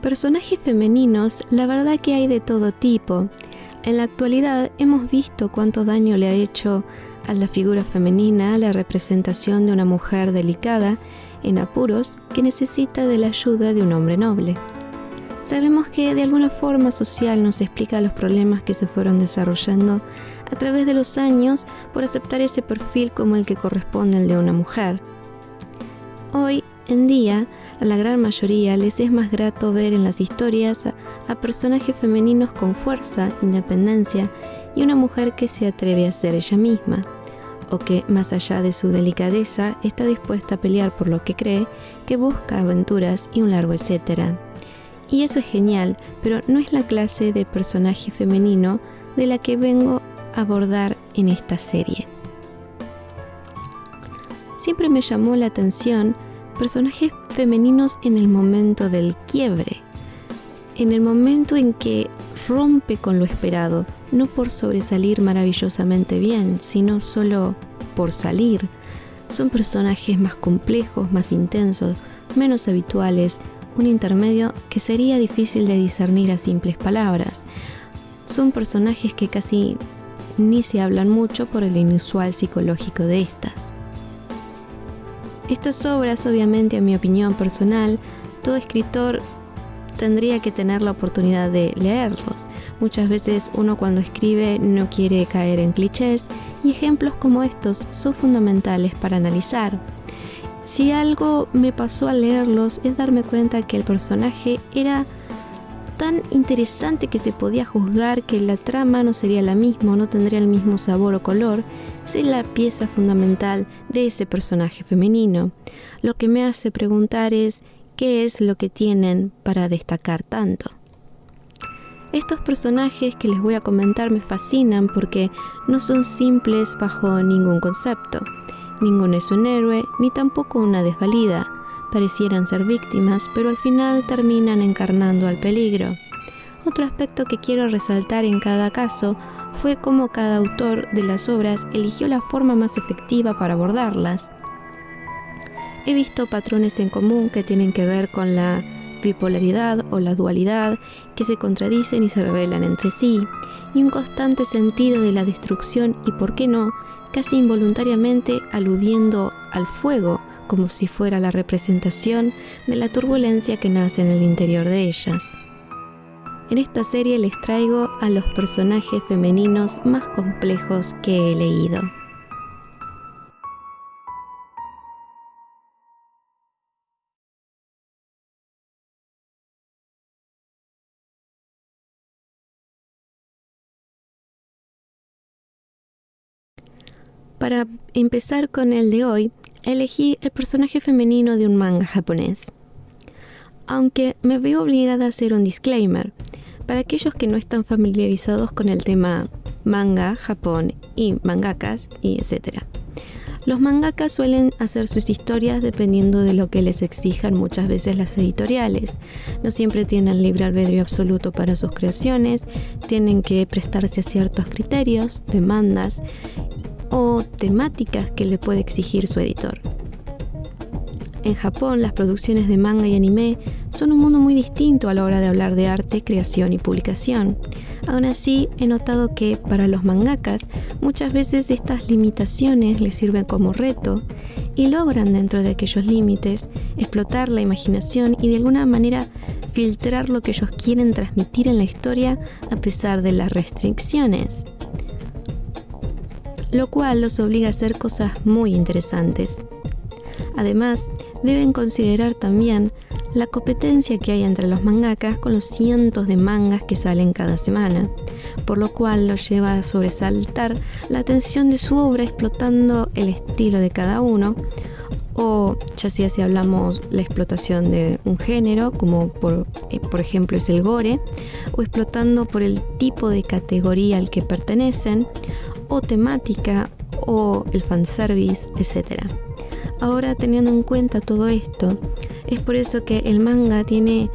Personajes femeninos, la verdad que hay de todo tipo. En la actualidad hemos visto cuánto daño le ha hecho a la figura femenina la representación de una mujer delicada, en apuros, que necesita de la ayuda de un hombre noble. Sabemos que de alguna forma social nos explica los problemas que se fueron desarrollando a través de los años por aceptar ese perfil como el que corresponde al de una mujer. Hoy en día, a la gran mayoría les es más grato ver en las historias a personajes femeninos con fuerza, independencia y una mujer que se atreve a ser ella misma, o que, más allá de su delicadeza, está dispuesta a pelear por lo que cree, que busca aventuras y un largo etcétera. Y eso es genial, pero no es la clase de personaje femenino de la que vengo a abordar en esta serie. Siempre me llamó la atención personajes femeninos en el momento del quiebre, en el momento en que rompe con lo esperado, no por sobresalir maravillosamente bien, sino solo por salir. Son personajes más complejos, más intensos, menos habituales, un intermedio que sería difícil de discernir a simples palabras. Son personajes que casi ni se hablan mucho por el inusual psicológico de estas. Estas obras, obviamente, en mi opinión personal, todo escritor tendría que tener la oportunidad de leerlos. Muchas veces uno cuando escribe no quiere caer en clichés y ejemplos como estos son fundamentales para analizar. Si algo me pasó al leerlos es darme cuenta que el personaje era tan interesante que se podía juzgar que la trama no sería la misma, no tendría el mismo sabor o color. Esa es la pieza fundamental de ese personaje femenino. Lo que me hace preguntar es ¿qué es lo que tienen para destacar tanto? Estos personajes que les voy a comentar me fascinan porque no son simples bajo ningún concepto. Ninguno es un héroe, ni tampoco una desvalida. Parecieran ser víctimas, pero al final terminan encarnando al peligro. Otro aspecto que quiero resaltar en cada caso fue cómo cada autor de las obras eligió la forma más efectiva para abordarlas. He visto patrones en común que tienen que ver con la bipolaridad o la dualidad, que se contradicen y se revelan entre sí, y un constante sentido de la destrucción y, por qué no, casi involuntariamente aludiendo al fuego, como si fuera la representación de la turbulencia que nace en el interior de ellas. En esta serie les traigo a los personajes femeninos más complejos que he leído. Para empezar con el de hoy, elegí el personaje femenino de un manga japonés. Aunque me veo obligada a hacer un disclaimer, para aquellos que no están familiarizados con el tema manga, Japón y mangakas y etc. Los mangakas suelen hacer sus historias dependiendo de lo que les exijan muchas veces las editoriales. No siempre tienen libre albedrío absoluto para sus creaciones, tienen que prestarse a ciertos criterios, demandas o temáticas que le puede exigir su editor. En Japón, las producciones de manga y anime son un mundo muy distinto a la hora de hablar de arte, creación y publicación. Aún así, he notado que para los mangakas muchas veces estas limitaciones les sirven como reto y logran dentro de aquellos límites explotar la imaginación y de alguna manera filtrar lo que ellos quieren transmitir en la historia a pesar de las restricciones, lo cual los obliga a hacer cosas muy interesantes. Además, deben considerar también la competencia que hay entre los mangakas con los cientos de mangas que salen cada semana, por lo cual los lleva a sobresaltar la atención de su obra explotando el estilo de cada uno, o ya sea si hablamos la explotación de un género, como por ejemplo es el gore, o explotando por el tipo de categoría al que pertenecen, o temática, o el fanservice, etc. Ahora, teniendo en cuenta todo esto, es por eso que el manga tiene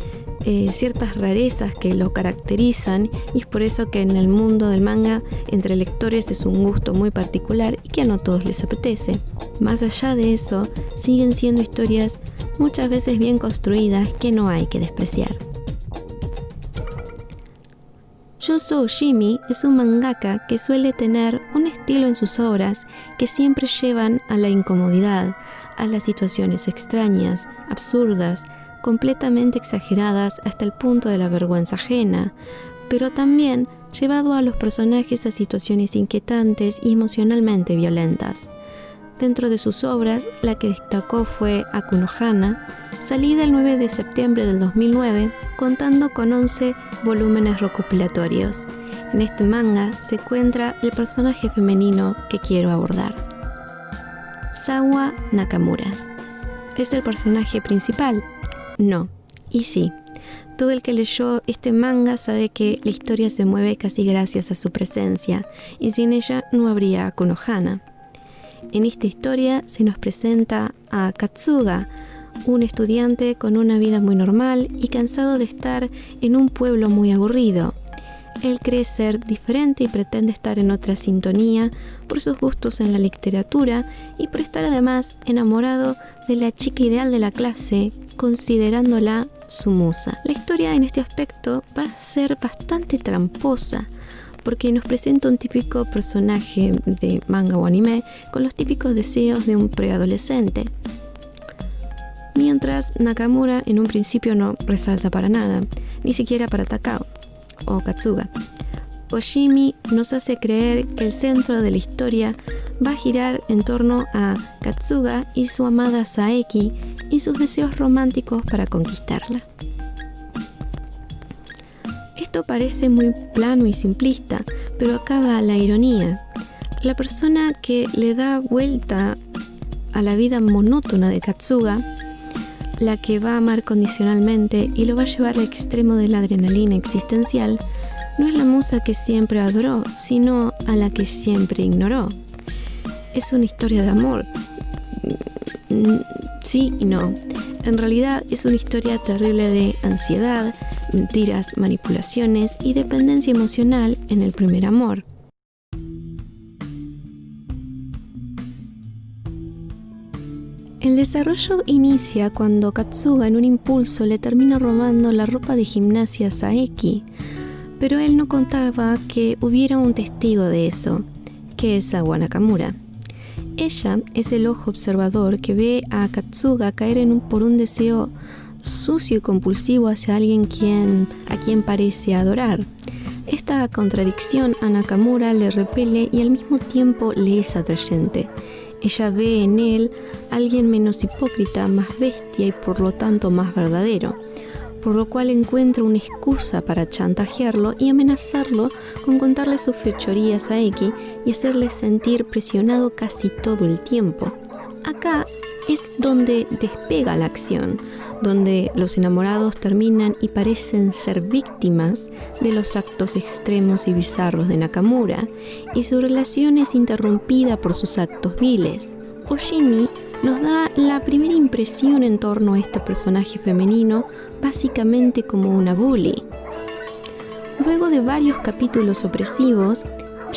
ciertas rarezas que lo caracterizan y es por eso que en el mundo del manga entre lectores es un gusto muy particular y que a no todos les apetece. Más allá de eso, siguen siendo historias muchas veces bien construidas que no hay que despreciar. Yuzo Oshimi es un mangaka que suele tener un estilo en sus obras que siempre llevan a la incomodidad, a las situaciones extrañas, absurdas, completamente exageradas hasta el punto de la vergüenza ajena, pero también llevado a los personajes a situaciones inquietantes y emocionalmente violentas. Dentro de sus obras, la que destacó fue Aku no Hana, salida el 9 de septiembre del 2009, contando con 11 volúmenes recopilatorios. En este manga se encuentra el personaje femenino que quiero abordar. Sawa Nakamura. ¿Es el personaje principal? No, y sí. Todo el que leyó este manga sabe que la historia se mueve casi gracias a su presencia, y sin ella no habría Aku no Hana. En esta historia se nos presenta a Katsuga, un estudiante con una vida muy normal y cansado de estar en un pueblo muy aburrido. Él cree ser diferente y pretende estar en otra sintonía por sus gustos en la literatura y por estar además enamorado de la chica ideal de la clase, considerándola su musa. La historia en este aspecto va a ser bastante tramposa, porque nos presenta un típico personaje de manga o anime con los típicos deseos de un preadolescente. Mientras Nakamura en un principio no resalta para nada, ni siquiera para Takao o Katsuga. Oshimi nos hace creer que el centro de la historia va a girar en torno a Katsuga y su amada Saeki y sus deseos románticos para conquistarla. Esto parece muy plano y simplista, pero acá va la ironía. La persona que le da vuelta a la vida monótona de Katsuga, la que va a amar condicionalmente y lo va a llevar al extremo de la adrenalina existencial, no es la musa que siempre adoró, sino a la que siempre ignoró. Es una historia de amor. Sí y no. En realidad es una historia terrible de ansiedad, mentiras, manipulaciones y dependencia emocional en el primer amor. El desarrollo inicia cuando Katsuga en un impulso le termina robando la ropa de gimnasia a Saeki, pero él no contaba que hubiera un testigo de eso, que es Sawa Nakamura. Ella es el ojo observador que ve a Katsuga caer por un deseo sucio y compulsivo hacia alguien a quien parece adorar. Esta contradicción a Nakamura le repele y al mismo tiempo le es atrayente. Ella ve en él a alguien menos hipócrita, más bestia y por lo tanto más verdadero, por lo cual encuentra una excusa para chantajearlo y amenazarlo con contarle sus fechorías a Saeki y hacerle sentir presionado casi todo el tiempo. Acá es donde despega la acción, donde los enamorados terminan y parecen ser víctimas de los actos extremos y bizarros de Nakamura, y su relación es interrumpida por sus actos viles. Oshimi nos da la primera impresión en torno a este personaje femenino, básicamente como una bully. Luego de varios capítulos opresivos,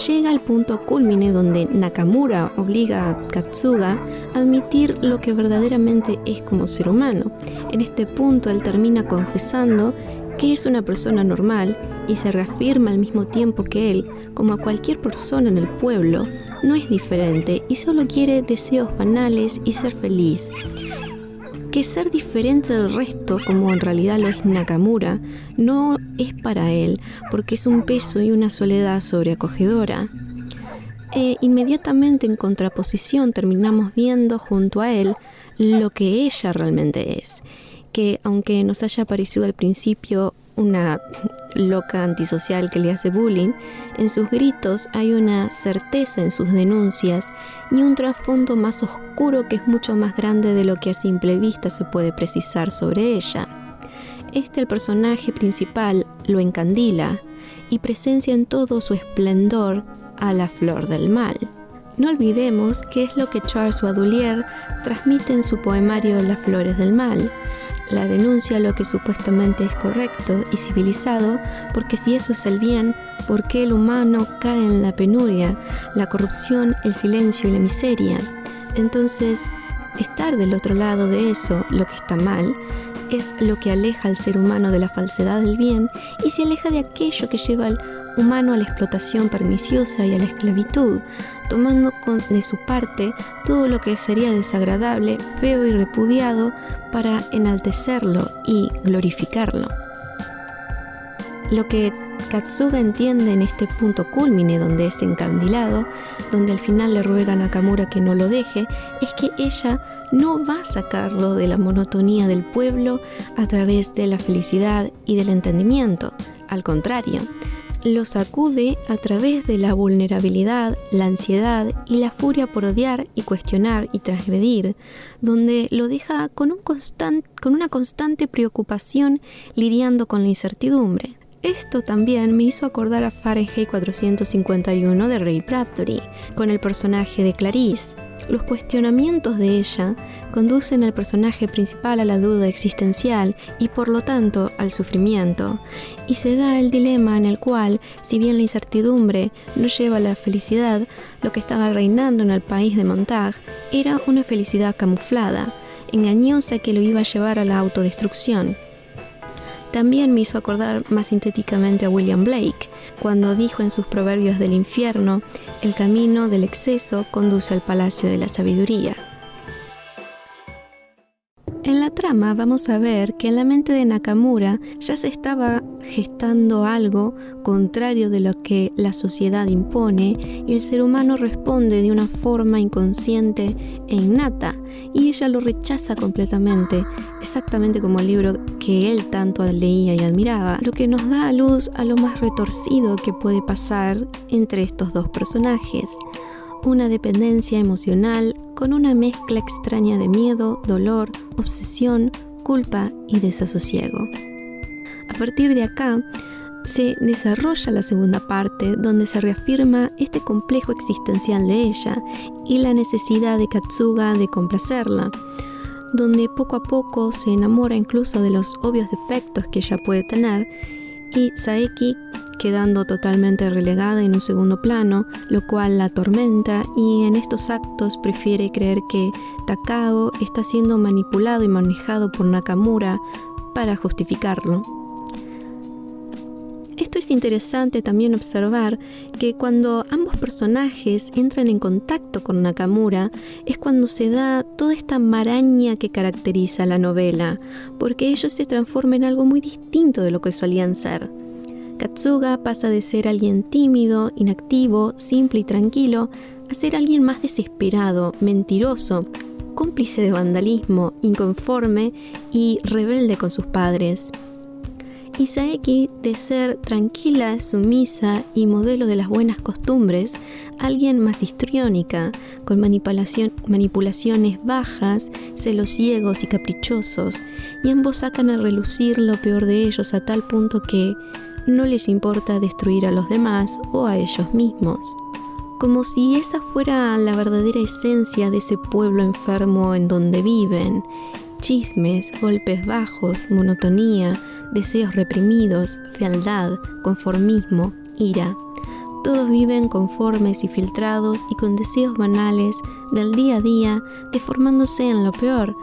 llega al punto culmine donde Nakamura obliga a Katsuga a admitir lo que verdaderamente es como ser humano. En este punto él termina confesando que es una persona normal y se reafirma al mismo tiempo que él, como a cualquier persona en el pueblo, no es diferente y solo quiere deseos banales y ser feliz. Que ser diferente del resto, como en realidad lo es Nakamura, no es para él, porque es un peso y una soledad sobreacogedora. Inmediatamente en contraposición terminamos viendo junto a él lo que ella realmente es, que aunque nos haya parecido al principio una loca antisocial que le hace bullying, en sus gritos hay una certeza en sus denuncias y un trasfondo más oscuro que es mucho más grande de lo que a simple vista se puede precisar sobre ella. El personaje principal lo encandila y presencia en todo su esplendor a la flor del mal. No olvidemos que es lo que Charles Baudelaire transmite en su poemario Las flores del mal. La denuncia lo que supuestamente es correcto y civilizado, porque si eso es el bien, ¿por qué el humano cae en la penuria, la corrupción, el silencio y la miseria? Entonces, estar del otro lado de eso, lo que está mal, es lo que aleja al ser humano de la falsedad del bien y se aleja de aquello que lleva al humano a la explotación perniciosa y a la esclavitud, tomando de su parte todo lo que sería desagradable, feo y repudiado para enaltecerlo y glorificarlo. Lo que Katsuga entiende en este punto cúlmine donde es encandilado, donde al final le ruega a Nakamura que no lo deje, es que ella no va a sacarlo de la monotonía del pueblo a través de la felicidad y del entendimiento. Al contrario, lo sacude a través de la vulnerabilidad, la ansiedad y la furia por odiar y cuestionar y transgredir, donde lo deja con una constante preocupación lidiando con la incertidumbre. Esto también me hizo acordar a Fahrenheit 451 de Ray Bradbury, con el personaje de Clarice. Los cuestionamientos de ella conducen al personaje principal a la duda existencial y por lo tanto al sufrimiento. Y se da el dilema en el cual, si bien la incertidumbre no lleva a la felicidad, lo que estaba reinando en el país de Montag era una felicidad camuflada, engañosa que lo iba a llevar a la autodestrucción. También me hizo acordar más sintéticamente a William Blake, cuando dijo en sus Proverbios del infierno: el camino del exceso conduce al palacio de la sabiduría. En la trama vamos a ver que en la mente de Nakamura ya se estaba gestando algo contrario de lo que la sociedad impone y el ser humano responde de una forma inconsciente e innata y ella lo rechaza completamente, exactamente como el libro que él tanto leía y admiraba, lo que nos da a luz a lo más retorcido que puede pasar entre estos dos personajes. Una dependencia emocional con una mezcla extraña de miedo, dolor, obsesión, culpa y desasosiego. A partir de acá, se desarrolla la segunda parte donde se reafirma este complejo existencial de ella y la necesidad de Katsuga de complacerla, donde poco a poco se enamora incluso de los obvios defectos que ella puede tener y Saeki quedando totalmente relegada en un segundo plano, lo cual la atormenta y en estos actos prefiere creer que Takao está siendo manipulado y manejado por Nakamura para justificarlo. Esto es interesante también observar que cuando ambos personajes entran en contacto con Nakamura es cuando se da toda esta maraña que caracteriza la novela, porque ellos se transforman en algo muy distinto de lo que solían ser. Katsuga pasa de ser alguien tímido, inactivo, simple y tranquilo a ser alguien más desesperado, mentiroso, cómplice de vandalismo, inconforme y rebelde con sus padres. Y Saeki, de ser tranquila, sumisa y modelo de las buenas costumbres, alguien más histriónica, con manipulaciones bajas, celos ciegos y caprichosos, y ambos sacan a relucir lo peor de ellos a tal punto que no les importa destruir a los demás o a ellos mismos. Como si esa fuera la verdadera esencia de ese pueblo enfermo en donde viven. Chismes, golpes bajos, monotonía, deseos reprimidos, fealdad, conformismo, ira. Todos viven conformes y filtrados y con deseos banales del día a día, deformándose en lo peor.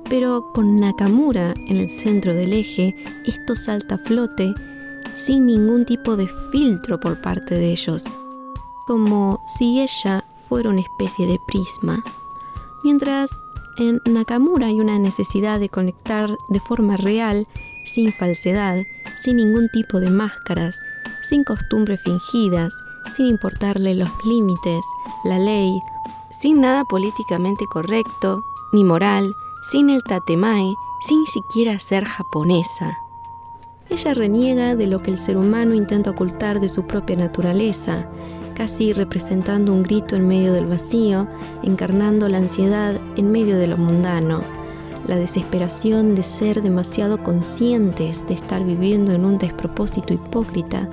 Pero con Nakamura en el centro del eje, esto salta a flote sin ningún tipo de filtro por parte de ellos, como si ella fuera una especie de prisma. Mientras en Nakamura hay una necesidad de conectar de forma real, sin falsedad, sin ningún tipo de máscaras, sin costumbres fingidas, sin importarle los límites, la ley, sin nada políticamente correcto, ni moral, sin el tatemae, sin siquiera ser japonesa. Ella reniega de lo que el ser humano intenta ocultar de su propia naturaleza, casi representando un grito en medio del vacío, encarnando la ansiedad en medio de lo mundano, la desesperación de ser demasiado conscientes de estar viviendo en un despropósito hipócrita,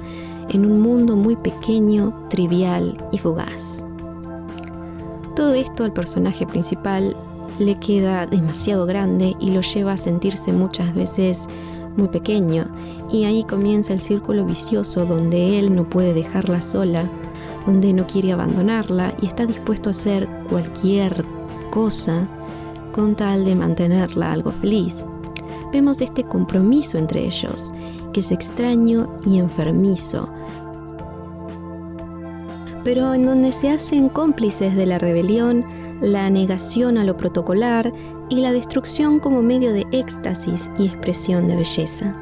en un mundo muy pequeño, trivial y fugaz. Todo esto al personaje principal le queda demasiado grande y lo lleva a sentirse muchas veces muy pequeño, y ahí comienza el círculo vicioso donde él no puede dejarla sola, donde no quiere abandonarla y está dispuesto a hacer cualquier cosa con tal de mantenerla algo feliz. vemos este compromiso entre ellos, que es extraño y enfermizo, pero en donde se hacen cómplices de la rebelión, la negación a lo protocolar y la destrucción como medio de éxtasis y expresión de belleza.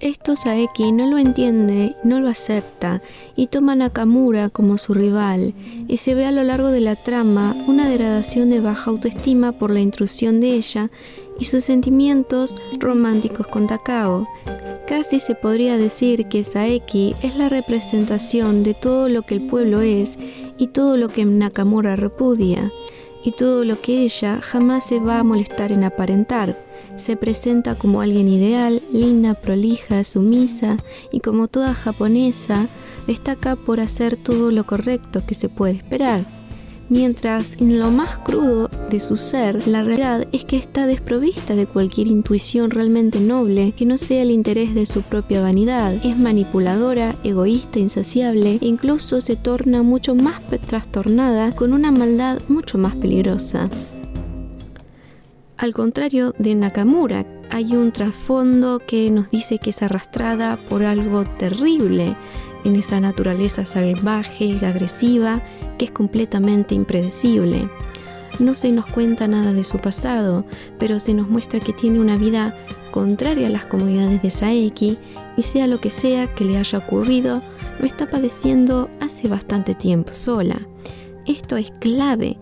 Esto Saeki no lo entiende, no lo acepta y toma a Nakamura como su rival, y se ve a lo largo de la trama una degradación de baja autoestima por la intrusión de ella y sus sentimientos románticos con Takao. Casi se podría decir que Saeki es la representación de todo lo que el pueblo es y todo lo que Nakamura repudia, y todo lo que ella jamás se va a molestar en aparentar. Se presenta como alguien ideal, linda, prolija, sumisa y como toda japonesa, destaca por hacer todo lo correcto que se puede esperar. Mientras en lo más crudo de su ser, la realidad es que está desprovista de cualquier intuición realmente noble que no sea el interés de su propia vanidad. Es manipuladora, egoísta, insaciable e incluso se torna mucho más trastornada con una maldad mucho más peligrosa. Al contrario de Nakamura, hay un trasfondo que nos dice que es arrastrada por algo terrible en esa naturaleza salvaje y agresiva que es completamente impredecible. No se nos cuenta nada de su pasado, pero se nos muestra que tiene una vida contraria a las comodidades de Saeki y sea lo que sea que le haya ocurrido, lo está padeciendo hace bastante tiempo sola. Esto es clave,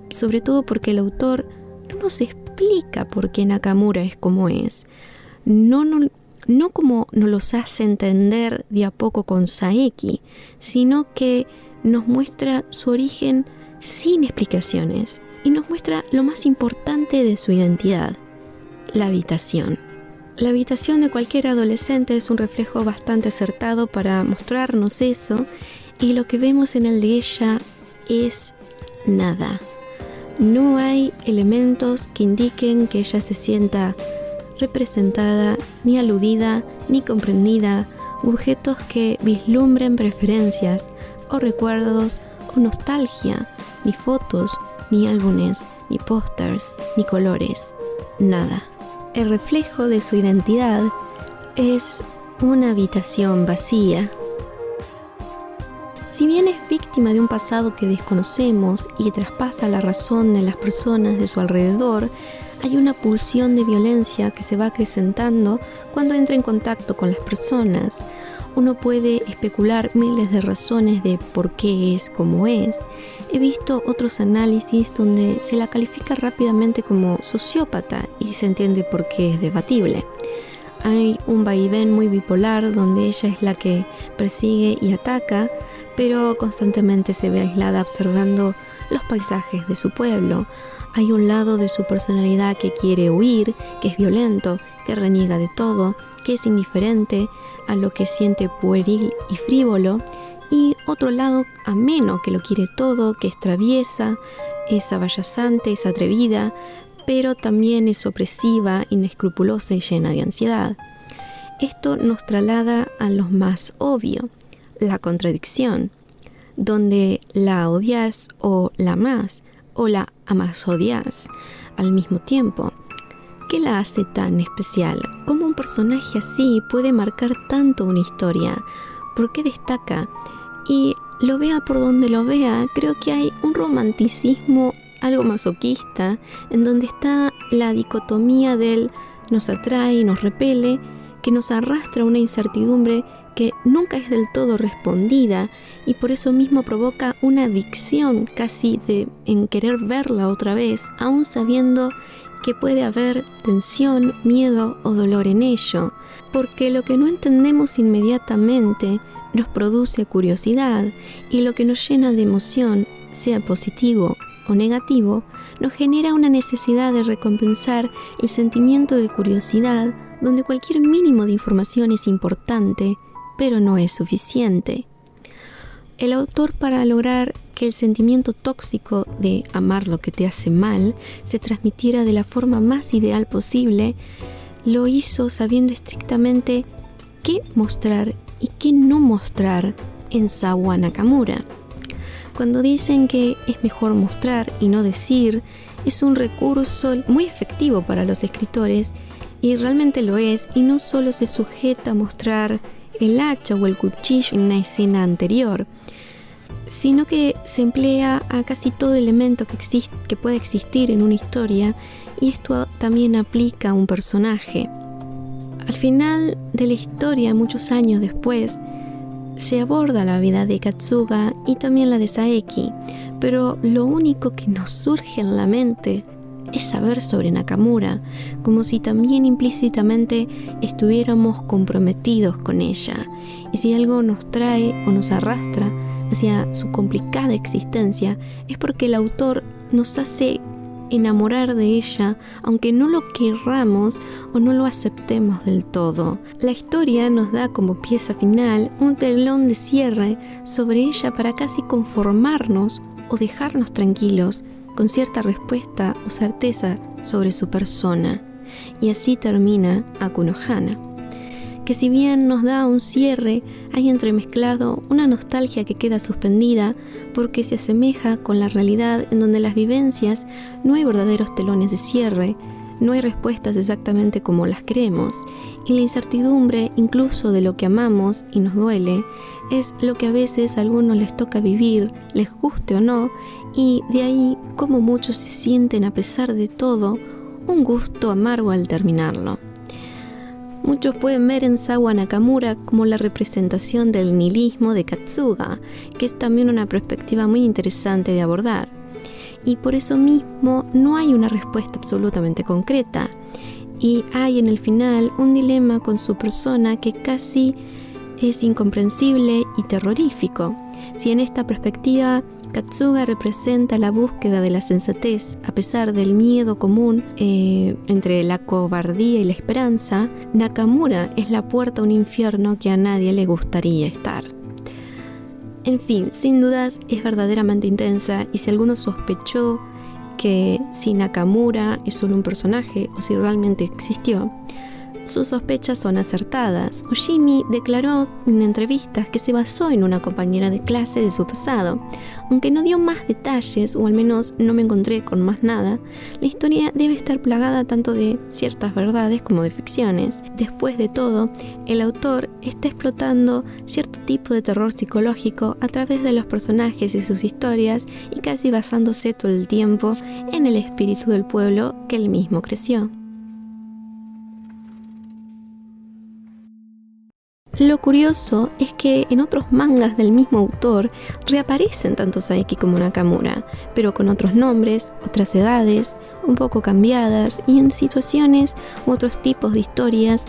sobre todo porque el autor no nos explica por qué Nakamura es como es. No como nos los hace entender de a poco con Saeki, sino que nos muestra su origen sin explicaciones y nos muestra lo más importante de su identidad, la habitación. La habitación de cualquier adolescente es un reflejo bastante acertado para mostrarnos eso, y lo que vemos en el de ella es nada. No hay elementos que indiquen que ella se sienta representada, ni aludida, ni comprendida, objetos que vislumbren preferencias o recuerdos o nostalgia, ni fotos, ni álbumes, ni pósters, ni colores, nada. El reflejo de su identidad es una habitación vacía. Si bien es víctima de un pasado que desconocemos y que traspasa la razón de las personas de su alrededor, hay una pulsión de violencia que se va acrecentando cuando entra en contacto con las personas. Uno puede especular miles de razones de por qué es como es. He visto otros análisis donde se la califica rápidamente como sociópata y se entiende por qué es debatible. Hay un vaivén muy bipolar donde ella es la que persigue y ataca, pero constantemente se ve aislada observando los paisajes de su pueblo. Hay un lado de su personalidad que quiere huir, que es violento, que reniega de todo, que es indiferente a lo que siente pueril y frívolo, y otro lado ameno que lo quiere todo, que es traviesa, es abayazante, es atrevida, pero también es opresiva, inescrupulosa y llena de ansiedad. Esto nos traslada a lo más obvio, la contradicción, donde la odias o la amás, o la amas odias al mismo tiempo. ¿Qué la hace tan especial? ¿Cómo un personaje así puede marcar tanto una historia? ¿Por qué destaca? Y lo vea por donde lo vea, creo que hay un romanticismo algo masoquista, en donde está la dicotomía del nos atrae y nos repele, que nos arrastra a una incertidumbre que nunca es del todo respondida y por eso mismo provoca una adicción casi en querer verla otra vez, aún sabiendo que puede haber tensión, miedo o dolor en ello, porque lo que no entendemos inmediatamente nos produce curiosidad y lo que nos llena de emoción, sea positivo o negativo, nos genera una necesidad de recompensar el sentimiento de curiosidad, donde cualquier mínimo de información es importante, pero no es suficiente. El autor, para lograr que el sentimiento tóxico de amar lo que te hace mal se transmitiera de la forma más ideal posible, lo hizo sabiendo estrictamente qué mostrar y qué no mostrar en Sawa Nakamura. Cuando dicen que es mejor mostrar y no decir, es un recurso muy efectivo para los escritores, y realmente lo es, y no solo se sujeta a mostrar el hacha o el cuchillo en una escena anterior, sino que se emplea a casi todo elemento que puede existir en una historia, y esto también aplica a un personaje. Al final de la historia, muchos años después, se aborda la vida de Katsuga y también la de Saeki, pero lo único que nos surge en la mente es saber sobre Nakamura, como si también implícitamente estuviéramos comprometidos con ella. Y si algo nos trae o nos arrastra hacia su complicada existencia, es porque el autor nos hace enamorar de ella, aunque no lo querramos o no lo aceptemos del todo. La historia nos da como pieza final un telón de cierre sobre ella para casi conformarnos o dejarnos tranquilos con cierta respuesta o certeza sobre su persona. Y así termina Aku no Hana, que si bien nos da un cierre, hay entremezclado una nostalgia que queda suspendida porque se asemeja con la realidad en donde las vivencias no hay verdaderos telones de cierre, no hay respuestas exactamente como las queremos, y la incertidumbre incluso de lo que amamos y nos duele es lo que a veces a algunos les toca vivir, les guste o no, y de ahí como muchos se sienten a pesar de todo un gusto amargo al terminarlo. Muchos pueden ver en Sawa Nakamura como la representación del nihilismo de Katsuga, que es también una perspectiva muy interesante de abordar. Y por eso mismo no hay una respuesta absolutamente concreta. Y hay en el final un dilema con su persona que casi es incomprensible y terrorífico. Si en esta perspectiva Katsuga representa la búsqueda de la sensatez a pesar del miedo común entre la cobardía y la esperanza, Nakamura es la puerta a un infierno que a nadie le gustaría estar. En fin, sin dudas es verdaderamente intensa, y si alguno sospechó que si Nakamura es solo un personaje o si realmente existió, sus sospechas son acertadas. Oshimi declaró en entrevistas que se basó en una compañera de clase de su pasado. Aunque no dio más detalles, o al menos no me encontré con más nada, la historia debe estar plagada tanto de ciertas verdades como de ficciones. Después de todo, el autor está explotando cierto tipo de terror psicológico a través de los personajes y sus historias, y casi basándose todo el tiempo en el espíritu del pueblo que él mismo creció. Lo curioso es que en otros mangas del mismo autor reaparecen tanto Saeki como Nakamura, pero con otros nombres, otras edades, un poco cambiadas y en situaciones u otros tipos de historias,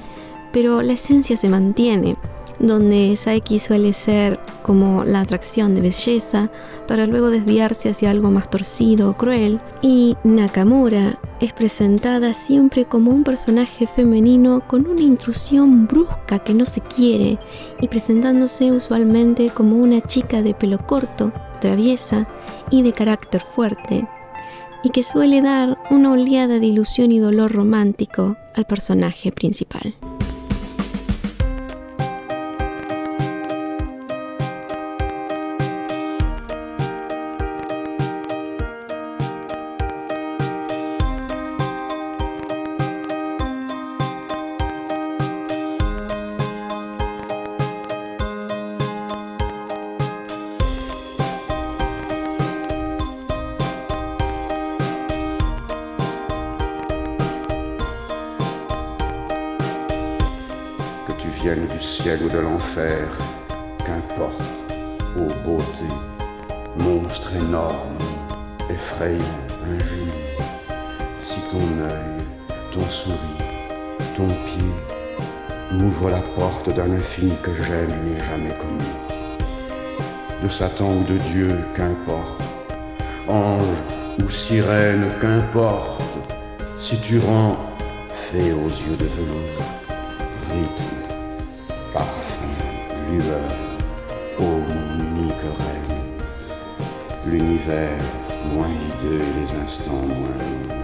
pero la esencia se mantiene, donde Saeki suele ser como la atracción de belleza para luego desviarse hacia algo más torcido o cruel, y Nakamura es presentada siempre como un personaje femenino con una intrusión brusca que no se quiere, y presentándose usualmente como una chica de pelo corto, traviesa y de carácter fuerte, y que suele dar una oleada de ilusión y dolor romántico al personaje principal. Viennent du ciel ou de l'enfer, qu'importe, ô beauté, monstre énorme, effrayant, injuste, si ton œil, ton sourire, ton pied m'ouvre la porte d'un infini que j'aime et n'ai jamais connu. De Satan ou de Dieu, qu'importe, ange ou sirène, qu'importe, si tu rends fée aux yeux de velours, rythme, parfum, lueur, ô mon unique reine, l'univers moins hideux et les instants moins